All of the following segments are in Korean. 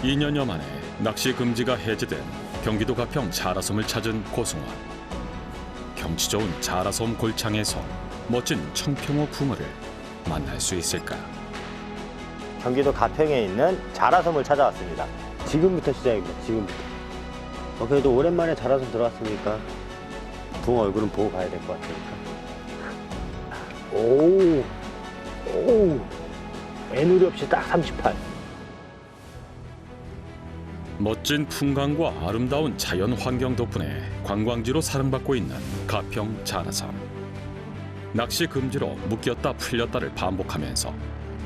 2년여 만에 낚시 금지가 해제된 경기도 가평 자라섬을 찾은 고승원. 경치 좋은 자라섬 골창에서 멋진 청평호 붕어를 만날 수 있을까? 경기도 가평에 있는 자라섬을 찾아왔습니다. 지금부터 시작입니다. 지금부터. 그래도 오랜만에 자라섬 들어왔으니까 붕어 얼굴은 보고 가야 될 것 같으니까. 오, 애누리 없이 딱 38. 멋진 풍광과 아름다운 자연 환경 덕분에 관광지로 사랑받고 있는 가평 자라섬. 낚시 금지로 묶였다 풀렸다를 반복하면서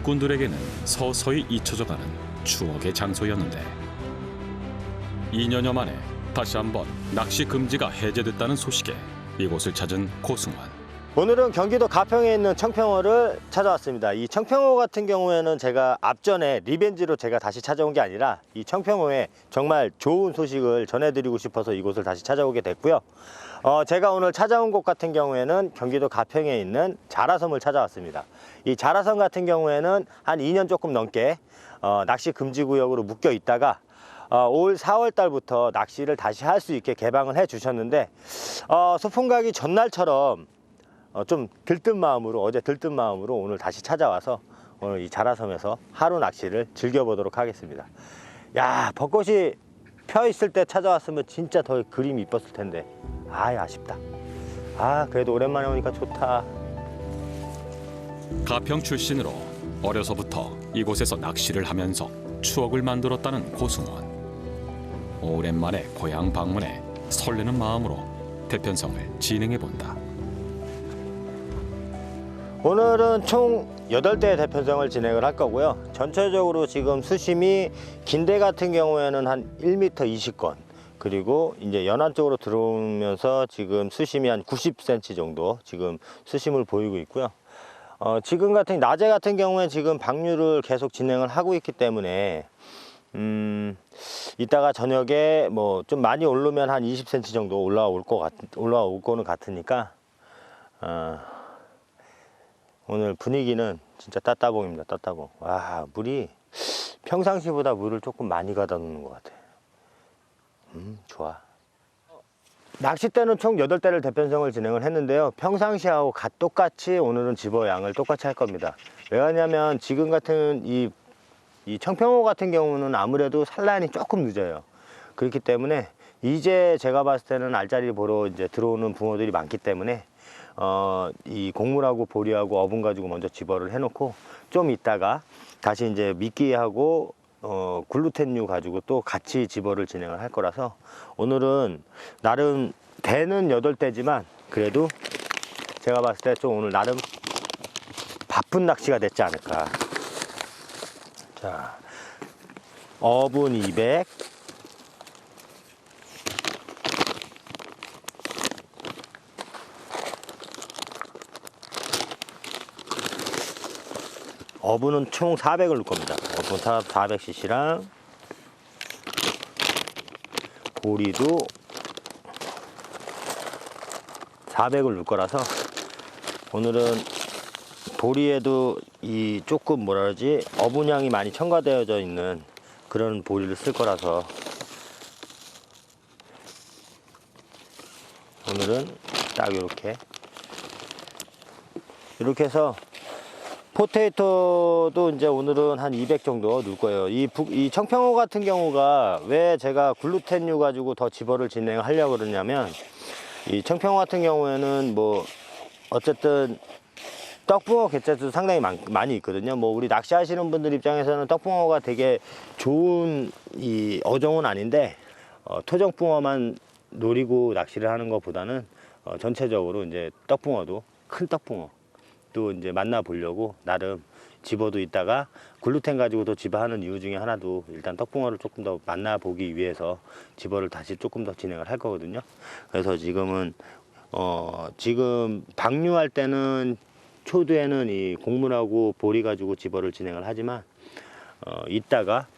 꾼들에게는 서서히 잊혀져가는 추억의 장소였는데 2년여 만에 다시 한번 낚시 금지가 해제됐다는 소식에 이곳을 찾은 고승원. 오늘은 경기도 가평에 있는 청평호를 찾아왔습니다. 이 청평호 같은 경우에는 제가 앞전에 리벤지로 제가 다시 찾아온 게 아니라 이 청평호에 정말 좋은 소식을 전해드리고 싶어서 이곳을 다시 찾아오게 됐고요. 제가 오늘 찾아온 곳 같은 경우에는 경기도 가평에 있는 자라섬을 찾아왔습니다. 이 자라섬 같은 경우에는 한 2년 조금 넘게 낚시 금지 구역으로 묶여 있다가 올 4월 달부터 낚시를 다시 할 수 있게 개방을 해 주셨는데 소풍 가기 전날처럼 좀 들뜬 마음으로 어제 들뜬 마음으로 오늘 다시 찾아와서 오늘 이 자라섬에서 하루 낚시를 즐겨보도록 하겠습니다. 야, 벚꽃이 펴 있을 때 찾아왔으면 진짜 더 그림이 이뻤을 텐데 아쉽다. 그래도 오랜만에 오니까 좋다. 가평 출신으로 어려서부터 이곳에서 낚시를 하면서 추억을 만들었다는 고승원. 오랜만에 고향 방문에 설레는 마음으로 대편성을 진행해본다. 오늘은 총 8대의 대편성을 진행을 할 거고요. 전체적으로 지금 수심이 긴대 같은 경우에는 한 1m 20건, 그리고 이제 연안 쪽으로 들어오면서 지금 수심이 한 90cm 정도 지금 수심을 보이고 있고요. 지금 낮에 같은 경우에 지금 방류를 계속 진행을 하고 있기 때문에 이따가 저녁에 뭐 좀 많이 오르면 한 20cm 정도 올라올 거는 같으니까 오늘 분위기는 진짜 따따봉입니다. 따따봉. 와, 물이 평상시보다 물을 조금 많이 가다 놓는 것 같아. 좋아. 낚싯대는 총 8대를 대편성을 진행을 했는데요. 평상시하고 똑같이 오늘은 집어 양을 똑같이 할 겁니다. 왜 하냐면 지금 같은 이 청평호 같은 경우는 아무래도 산란이 조금 늦어요. 그렇기 때문에 이제 제가 봤을 때는 알짜리 보러 이제 들어오는 붕어들이 많기 때문에 이 곡물하고 보리하고 어분 가지고 먼저 집어를 해놓고 좀 있다가 다시 이제 미끼하고 글루텐류 가지고 또 같이 집어를 진행을 할 거라서 오늘은 나름 대는 8대지만 그래도 제가 봤을 때 좀 오늘 나름 바쁜 낚시가 됐지 않을까. 자, 어분 200, 어분은 총 400을 넣을 겁니다. 어분 400cc랑 보리도 400을 넣을 거라서 오늘은 보리에도 이 조금 뭐라 그러지 어분향이 많이 첨가되어져 있는 그런 보리를 쓸 거라서 오늘은 딱 이렇게 해서 포테이토도 이제 오늘은 한 200 정도 넣을 거예요. 이 청평호 같은 경우가 왜 제가 글루텐류 가지고 더 집어를 진행하려고 그러냐면 이 청평호 같은 경우에는 뭐 어쨌든 떡붕어 개체수도 상당히 많이 있거든요. 뭐 우리 낚시하시는 분들 입장에서는 떡붕어가 되게 좋은 이 어종은 아닌데 토종붕어만 노리고 낚시를 하는 것보다는 전체적으로 이제 떡붕어도 큰 떡붕어 또 이제 만나 보려고 나름 집어도 있다가 글루텐 가지고도 집어하는 이유 중에 하나도 일단 떡붕어를 조금 더 만나 보기 위해서 집어를 다시 조금 더 진행을 할 거거든요. 그래서 지금은 지금 방류할 때는 초두에는 이 곡물하고 보리 가지고 집어를 진행을 하지만 이따가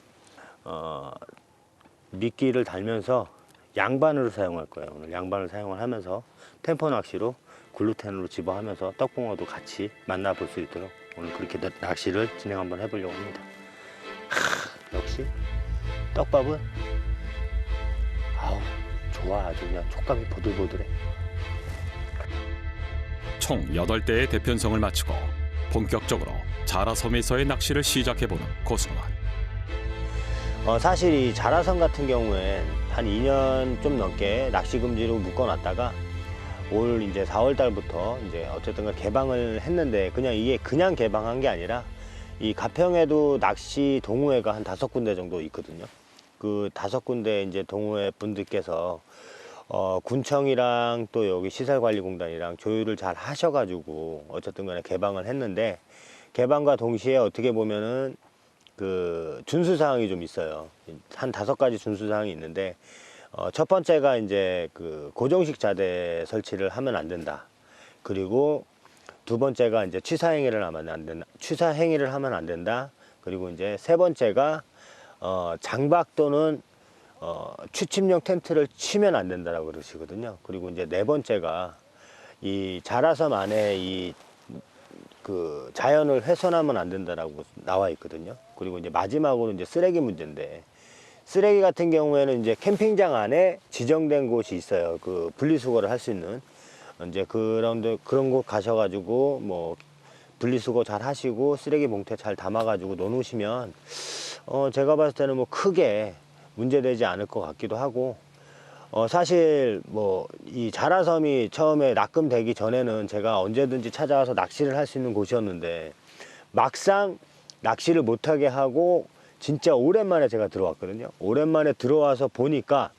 미끼를 달면서 양바늘을 사용할 거예요. 오늘 양바늘 사용을 하면서 템포 낚시로 글루텐으로 집어하면서 떡붕어도 같이 만나볼 수 있도록 오늘 그렇게 낚시를 진행 한번 해보려고 합니다. 역시 떡밥은 아우 좋아. 아주 그냥 촉감이 보들보들해. 총 8대의 대편성을 마치고 본격적으로 자라섬에서의 낚시를 시작해보는 고승환. 사실 이 자라섬 같은 경우엔 한 2년 좀 넘게 낚시 금지로 묶어놨다가 올 이제 4월 달부터 이제 어쨌든 개방을 했는데, 그냥 이게 그냥 개방한 게 아니라 이 가평에도 낚시 동호회가 한 5군데 정도 있거든요. 그 5군데 이제 동호회 분들께서 군청이랑 또 여기 시설관리공단이랑 조율을 잘 하셔가지고 어쨌든 간에 개방을 했는데, 개방과 동시에 어떻게 보면은 그 준수사항이 좀 있어요. 한 5가지 준수사항이 있는데, 첫 번째가 이제 그 고정식 자대 설치를 하면 안 된다. 그리고 두 번째가 이제 취사행위를 하면 안 된다. 취사행위를 하면 안 된다. 그리고 이제 세 번째가 장박 또는 취침용 텐트를 치면 안 된다라고 그러시거든요. 그리고 이제 네 번째가 이 자라섬 안에 이 그 자연을 훼손하면 안 된다라고 나와 있거든요. 그리고 이제 마지막으로 이제 쓰레기 문제인데, 쓰레기 같은 경우에는 이제 캠핑장 안에 지정된 곳이 있어요. 그 분리수거를 할 수 있는 이제 그런 곳 가셔가지고 뭐 분리수거 잘 하시고 쓰레기 봉투에 잘 담아가지고 놓으시면 제가 봤을 때는 뭐 크게 문제되지 않을 것 같기도 하고, 사실 뭐 이 자라섬이 처음에 낙금되기 전에는 제가 언제든지 찾아와서 낚시를 할 수 있는 곳이었는데, 막상 낚시를 못하게 하고 진짜 오랜만에 제가 들어왔거든요. 오랜만에 들어와서 보니까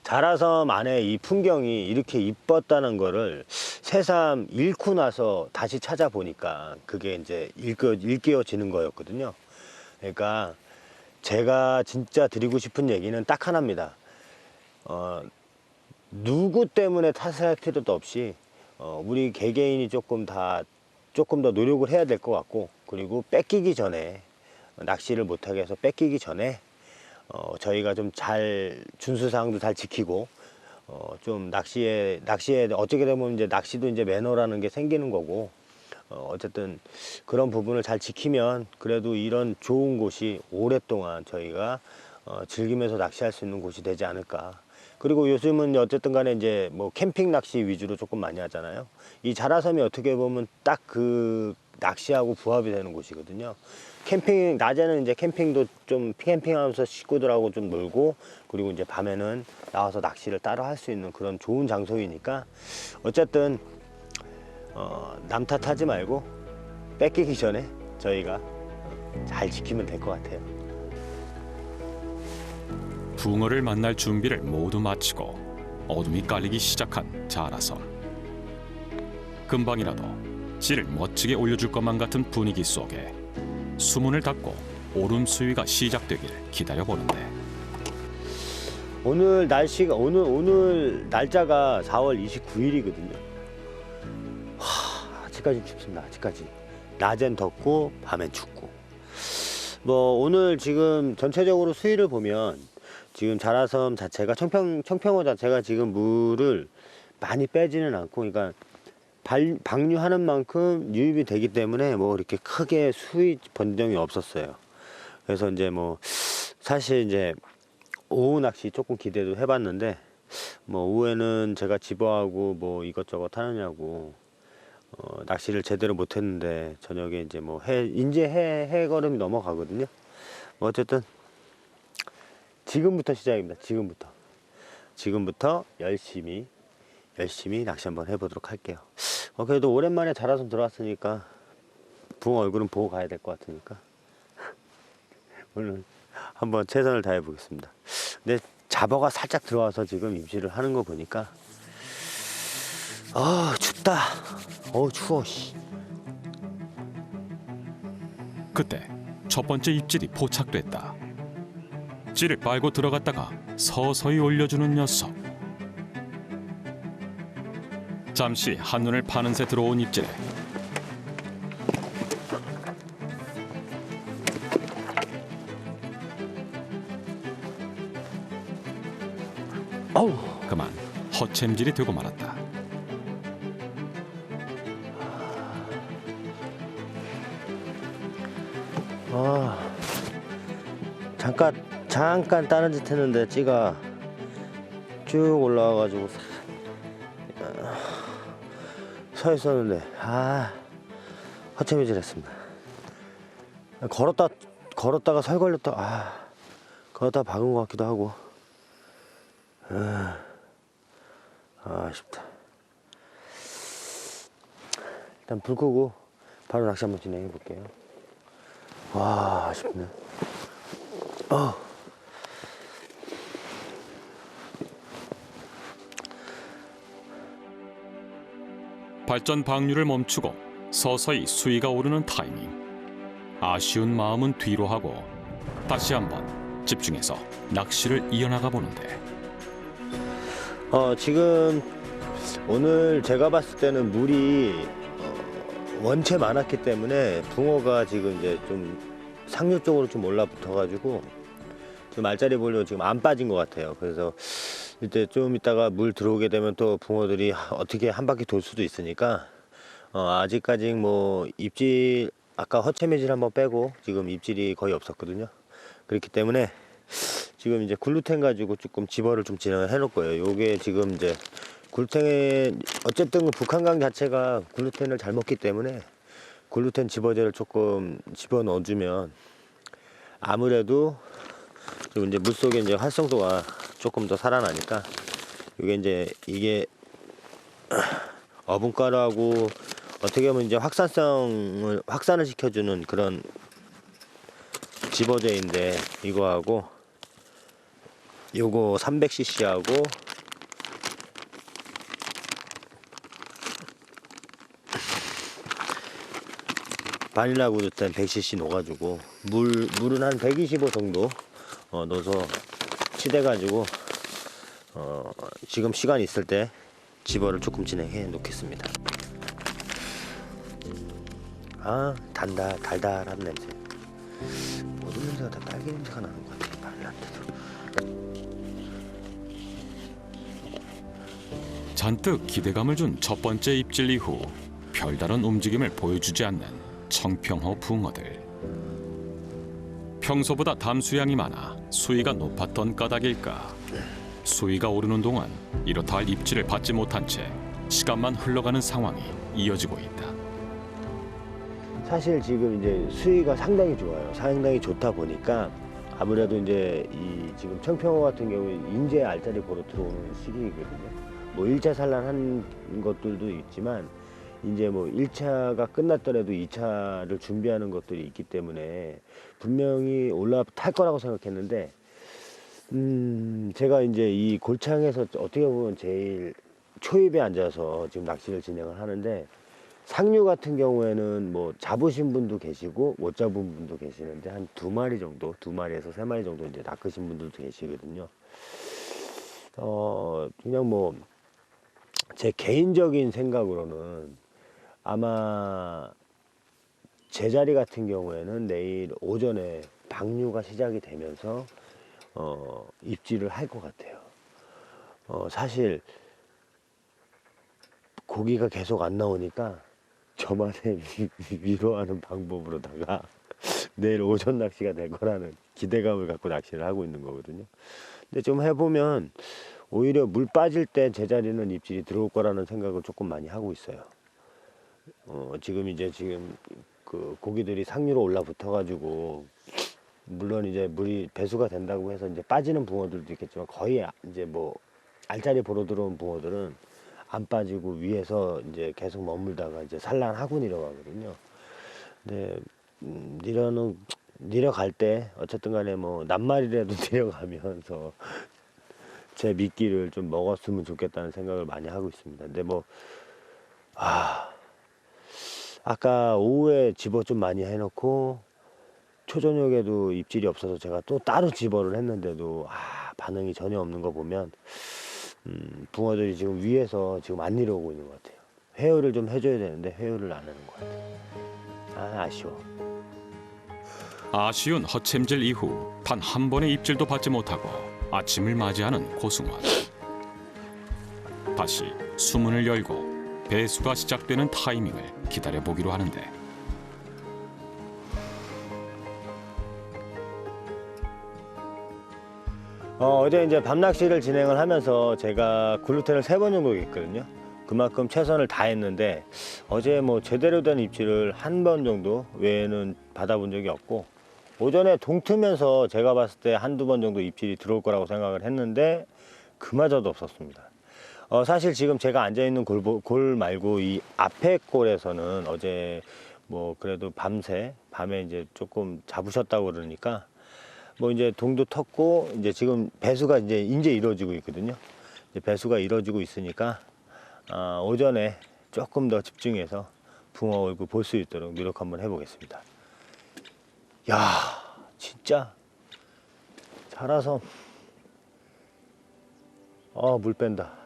자라섬 안에 이 풍경이 이렇게 이뻤다는 거를 새삼 잃고 나서 다시 찾아보니까 그게 이제 일깨워지는 거였거든요. 그러니까 제가 진짜 드리고 싶은 얘기는 딱 하나입니다. 누구 때문에 탓을 할 필요도 없이 우리 개개인이 조금 더 노력을 해야 될 것 같고, 그리고 뺏기기 전에, 낚시를 못하게 해서 뺏기기 전에 저희가 좀 잘 준수사항도 잘 지키고 좀 낚시에 어떻게 되면 이제 낚시도 이제 매너라는 게 생기는 거고, 어쨌든 그런 부분을 잘 지키면 그래도 이런 좋은 곳이 오랫동안 저희가 즐기면서 낚시할 수 있는 곳이 되지 않을까. 그리고 요즘은 어쨌든 간에 이제 뭐 캠핑 낚시 위주로 조금 많이 하잖아요. 이 자라섬이 어떻게 보면 딱 그 낚시하고 부합이 되는 곳이거든요. 캠핑, 낮에는 이제 캠핑도 좀 캠핑하면서 식구들하고 좀 놀고, 그리고 이제 밤에는 나와서 낚시를 따로 할 수 있는 그런 좋은 장소이니까, 어쨌든 남 탓하지 말고 뺏기기 전에 저희가 잘 지키면 될 것 같아요. 붕어를 만날 준비를 모두 마치고 어둠이 깔리기 시작한 자라섬. 금방이라도 찌를 멋지게 올려줄 것만 같은 분위기 속에 수문을 닫고 오름 수위가 시작되길 기다려보는데, 오늘 날씨가 오늘 날짜가 4월 29일이거든요. 아직까지 춥습니다. 아직까지 낮엔 덥고 밤엔 춥고. 뭐 오늘 지금 전체적으로 수위를 보면 지금 자라섬 자체가 청평호 자체가 지금 물을 많이 빼지는 않고, 그러니까 방류하는 만큼 유입이 되기 때문에 뭐 이렇게 크게 수위 변동이 없었어요. 그래서 이제 뭐 사실 이제 오후 낚시 조금 기대도 해봤는데, 뭐 오후에는 제가 집어하고 뭐 이것저것 하느냐고 낚시를 제대로 못했는데, 저녁에 이제 뭐 해걸음이 넘어가거든요. 뭐 어쨌든 지금부터 시작입니다. 지금부터 열심히 낚시 한번 해보도록 할게요. 그래도 오랜만에 자라섬 들어왔으니까 붕어 얼굴은 보고 가야 될 것 같으니까 오늘 한번 최선을 다해 보겠습니다. 근데 잡어가 살짝 들어와서 지금 임시를 하는 거 보니까 춥다. 추워. 그때 첫 번째 입질이 포착됐다. 찌를 빨고 들어갔다가 서서히 올려주는 녀석. 잠시 한눈을 파는 새 들어온 입질에 그만 허챔질이 되고 말았다. 잠깐 다른 짓 했는데 찌가 쭉 올라와가지고 서 있었는데 허체미질했습니다. 걸었다가 설 걸렸다. 걸었다가 박은 것 같기도 하고. 아쉽다. 일단 불 끄고 바로 낚시 한번 진행해 볼게요. 와, 아쉽네. 발전 방류를 멈추고 서서히 수위가 오르는 타이밍. 아쉬운 마음은 뒤로 하고 다시 한번 집중해서 낚시를 이어나가 보는데 지금 오늘 제가 봤을 때는 물이 원체 많았기 때문에 붕어가 지금 이제 좀 상류 쪽으로 좀 올라붙어가지고 좀 알짜리 보려고 지금 안 빠진 것 같아요. 그래서 이제 좀 이따가 물 들어오게 되면 또 붕어들이 어떻게 한 바퀴 돌 수도 있으니까 아직까지 뭐 입질 아까 허체매질 한번 빼고 지금 입질이 거의 없었거든요. 그렇기 때문에 지금 이제 글루텐 가지고 조금 집어를 좀 진행을 해 놓을 거예요. 요게 지금 이제 글루텐에 어쨌든 북한강 자체가 글루텐을 잘 먹기 때문에 글루텐 집어제를 조금 집어 넣어주면 아무래도 좀 이제 물속에 이제 활성도가 조금 더 살아나니까 이게 어분가루하고 어떻게 보면 이제 확산을 시켜주는 그런 집어제인데 이거하고 요거 300cc하고 바닐라 글루텐 100cc 넣어가지고 물은 한 125 정도 넣어서 치대가지고 지금 시간 있을 때 집어를 조금 진행해 놓겠습니다. 달달한 냄새. 모든 냄새가 다 딸기 냄새가 나는 것 같아. 바닐라한테도. 잔뜩 기대감을 준 첫 번째 입질 이후 별다른 움직임을 보여주지 않는 청평호 붕어들. 평소보다 담수량이 많아 수위가 높았던 까닭일까. 수위가 오르는 동안 이렇다 할 입질을 받지 못한 채 시간만 흘러가는 상황이 이어지고 있다. 사실 지금 이제 수위가 상당히 좋아요. 상당히 좋다 보니까 아무래도 이제 이 지금 청평호 같은 경우에 인제 알짜리 보러 들어오는 시기거든요. 뭐 1차 산란한 것들도 있지만 이제 뭐 1차가 끝났더라도 2차를 준비하는 것들이 있기 때문에 분명히 올라탈 거라고 생각했는데 제가 이제 이 골창에서 어떻게 보면 제일 초입에 앉아서 지금 낚시를 진행을 하는데 상류 같은 경우에는 뭐 잡으신 분도 계시고 못 잡은 분도 계시는데 한 2마리 정도, 2마리에서 3마리 정도 이제 낚으신 분들도 계시거든요. 그냥 뭐 제 개인적인 생각으로는 아마 제 자리 같은 경우에는 내일 오전에 방류가 시작이 되면서 입질을 할 것 같아요. 사실 고기가 계속 안 나오니까 저만의 위로하는 방법으로다가 내일 오전 낚시가 될 거라는 기대감을 갖고 낚시를 하고 있는 거거든요. 근데 좀 해보면 오히려 물 빠질 때 제자리는 입질이 들어올 거라는 생각을 조금 많이 하고 있어요. 지금 그 고기들이 상류로 올라붙어 가지고 물론 이제 물이 배수가 된다고 해서 이제 빠지는 붕어들도 있겠지만 거의 이제 뭐 알짜리 보러 들어온 붕어들은 안 빠지고 위에서 이제 계속 머물다가 이제 산란하고 내려가거든요. 근데 내려갈 때 어쨌든 간에 뭐 낱마리라도 내려가면서 제 미끼를 좀 먹었으면 좋겠다는 생각을 많이 하고 있습니다. 근데 뭐 아까 오후에 집어 좀 많이 해놓고 초저녁에도 입질이 없어서 제가 또 따로 집어를 했는데도 반응이 전혀 없는 거 보면 붕어들이 지금 위에서 지금 안 내려오고 있는 것 같아요. 회유를 좀 해줘야 되는데 회유를 안 하는 것 같아요. 아쉬워. 아쉬운 허챔질 이후 단 한 번의 입질도 받지 못하고 아침을 맞이하는 고승환. 다시 수문을 열고 배수가 시작되는 타이밍을 기다려보기로 하는데 어제 이제 밤낚시를 진행을 하면서 제가 글루텐을 3번 정도 했거든요. 그만큼 최선을 다했는데 어제 뭐 제대로 된 입질을 1번 정도 외에는 받아본 적이 없고, 오전에 동트면서 제가 봤을 때 1~2번 정도 입질이 들어올 거라고 생각을 했는데 그마저도 없었습니다. 사실 지금 제가 앉아있는 골 말고 이 앞에 골에서는 어제 뭐 그래도 밤에 이제 조금 잡으셨다고 그러니까 뭐 이제 동도 텄고 이제 지금 배수가 이제 이루어지고 있거든요. 이제 배수가 이루어지고 있으니까 오전에 조금 더 집중해서 붕어 얼굴 볼 수 있도록 노력 한번 해보겠습니다. 야, 진짜 자라섬. 물 뺀다.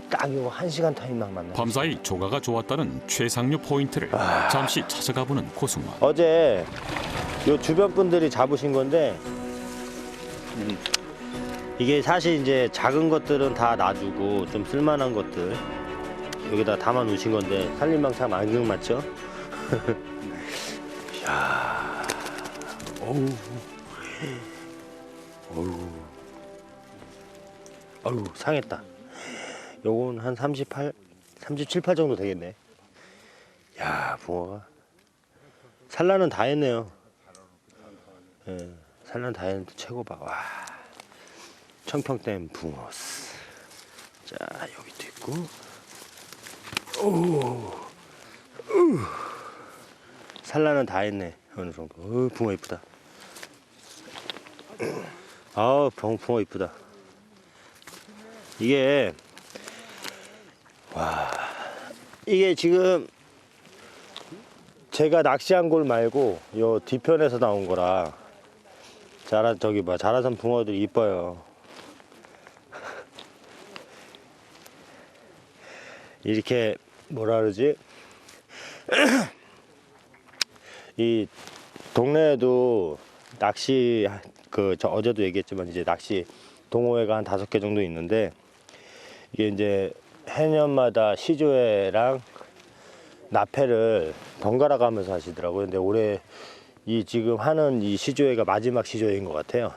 딱 이거 1시간 타임만 맞네. 밤사이 조가가 좋았다는 최상류 포인트를 잠시 찾아가보는 고승환. 어제 요 주변 분들이 잡으신 건데 이게 사실 이제 작은 것들은 다 놔두고 좀 쓸만한 것들 여기다 담아 놓으신 건데 산림망상 안경 맞죠? 이야, 어우, 상했다. 요건 한 37, 8 정도 되겠네. 야, 붕어가 산란은 다 했네요. 예, 산란 다 했는데 최고봐. 와, 청평댐 붕어. 자, 여기도 있고. 산란은 다 했네. 어느 정도. 붕어 이쁘다. 붕어 이쁘다. 이게 지금 제가 낚시한 골 말고 요 뒤편에서 나온 거라 자라섬 붕어들이 이뻐요. 이렇게 뭐라 그러지? 이 동네에도 낚시 저 어제도 얘기했지만 이제 낚시 동호회가 한 5개 정도 있는데 이게 이제 해년마다 시조회랑 납회를 번갈아 가면서 하시더라고요. 근데 올해 지금 하는 이 시조회가 마지막 시조회인 것 같아요.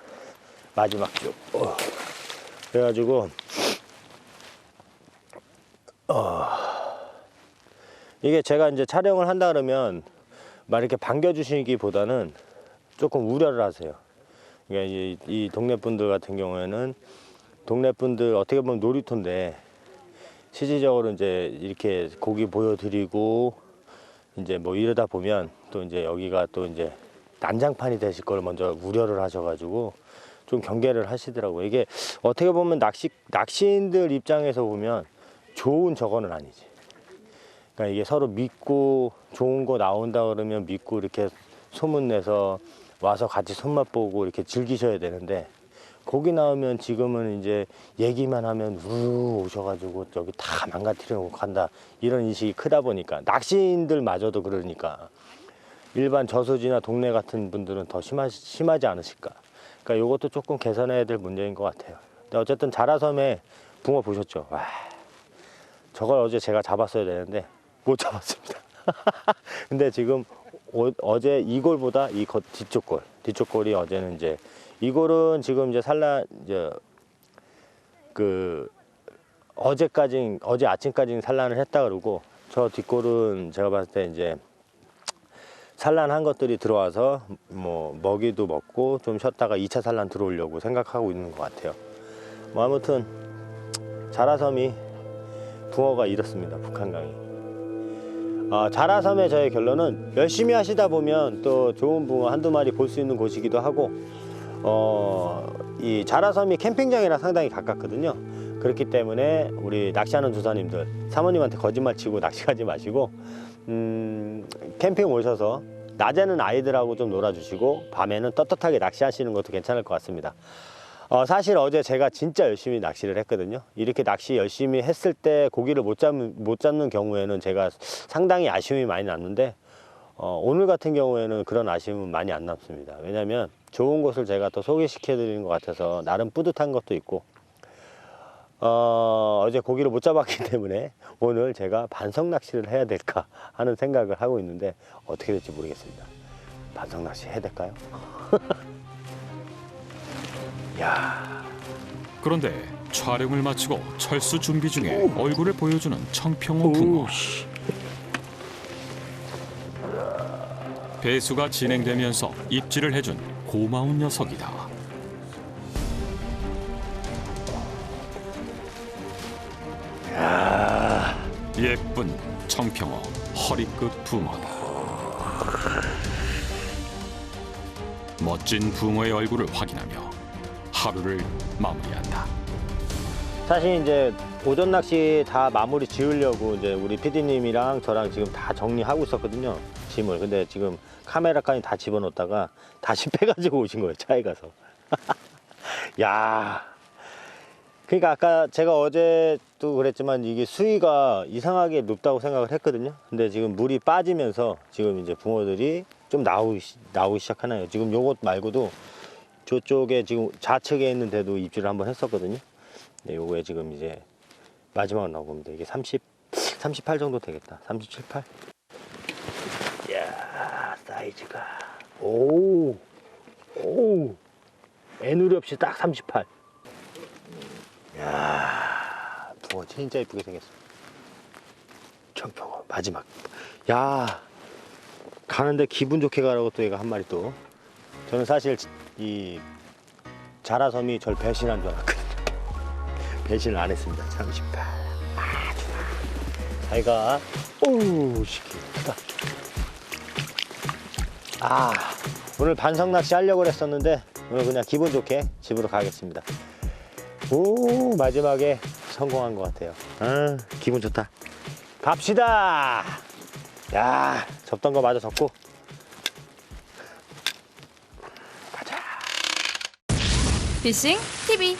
마지막 주. 그래가지고 이게 제가 이제 촬영을 한다 그러면 막 이렇게 반겨주시기보다는 조금 우려를 하세요. 그러니까 이 동네 분들 같은 경우에는 동네 분들 어떻게 보면 놀이터인데 실질적으로 이제 이렇게 고기 보여드리고 이제 뭐 이러다 보면 또 이제 여기가 또 이제 난장판이 되실 걸 먼저 우려를 하셔가지고 좀 경계를 하시더라고요. 이게 어떻게 보면 낚시인들 입장에서 보면 좋은 저거는 아니지. 그러니까 이게 서로 믿고 좋은 거 나온다 그러면 믿고 이렇게 소문내서 와서 같이 손맛 보고 이렇게 즐기셔야 되는데 고기 나오면 지금은 이제 얘기만 하면 오셔가지고 저기 다 망가뜨리고 간다 이런 인식이 크다 보니까 낚시인들마저도 그러니까 일반 저수지나 동네 같은 분들은 더 심하지 않으실까. 그러니까 이것도 조금 개선해야 될 문제인 것 같아요. 근데 어쨌든 자라섬에 붕어 보셨죠? 와, 저걸 어제 제가 잡았어야 되는데 못 잡았습니다. 근데 지금 어제 이 골보다 뒤쪽 골이 어제는 이제 이 골은 지금 이제 어제 아침까지 산란을 했다 그러고 저 뒷골은 제가 봤을 때 이제 산란한 것들이 들어와서 뭐 먹이도 먹고 좀 쉬었다가 2차 산란 들어오려고 생각하고 있는 것 같아요. 뭐 아무튼 자라섬이 붕어가 이렇습니다. 북한강이. 자라섬의 저의 결론은 열심히 하시다 보면 또 좋은 붕어 1~2마리 볼 수 있는 곳이기도 하고 이 자라섬이 캠핑장이랑 상당히 가깝거든요. 그렇기 때문에 우리 낚시하는 조사님들 사모님한테 거짓말 치고 낚시 가지 마시고 캠핑 오셔서 낮에는 아이들하고 좀 놀아주시고 밤에는 떳떳하게 낚시하시는 것도 괜찮을 것 같습니다. 사실 어제 제가 진짜 열심히 낚시를 했거든요. 이렇게 낚시 열심히 했을 때 고기를 못 잡는 경우에는 제가 상당히 아쉬움이 많이 났는데 오늘 같은 경우에는 그런 아쉬움은 많이 안 남습니다. 왜냐면 좋은 곳을 제가 또 소개시켜 드리는 것 같아서 나름 뿌듯한 것도 있고 어제 고기를 못 잡았기 때문에 오늘 제가 반성 낚시를 해야 될까 하는 생각을 하고 있는데 어떻게 될지 모르겠습니다. 반성 낚시 해야 될까요? 야, 그런데 촬영을 마치고 철수 준비 중에 얼굴을 보여주는 청평호 붕어. 배수가 진행되면서 입질을 해준 고마운 녀석이다. 예쁜 청평호 허리끝 붕어다. 멋진 붕어의 얼굴을 확인하며 하루를 마무리한다. 사실 이제 오전 낚시 다 마무리 지으려고 이제 우리 PD님이랑 저랑 지금 다 정리하고 있었거든요, 짐을. 근데 지금 카메라까지 다 집어넣다가 다시 빼가지고 오신 거예요, 차에 가서. 야, 그러니까 아까 제가 어제도 그랬지만 이게 수위가 이상하게 높다고 생각을 했거든요. 근데 지금 물이 빠지면서 지금 이제 붕어들이 좀 나오기 시작하나요. 지금 요것 말고도 저쪽에 지금 좌측에 있는 데도 입질을 한번 했었거든요. 네, 요거에 지금 이제 마지막으로 나온 겁니다. 이게 38 정도 되겠다. 37, 8. 이야, 사이즈가. 오. 애누리 없이 딱 38. 이야, 붕어 진짜 이쁘게 생겼어. 청평호 마지막. 야, 가는데 기분 좋게 가라고 또 얘가 한 마리 또. 저는 사실 이 자라섬이 절 배신한 줄 알았거든요. 배신을 안 했습니다. 38. 아, 좋아. 잘 가. 오우, 시키. 크다. 아, 오늘 반성 낚시 하려고 그랬었는데 오늘 그냥 기분 좋게 집으로 가겠습니다. 오, 마지막에 성공한 것 같아요. 아, 기분 좋다. 갑시다. 야, 접던 거 마저 접고 피싱 TV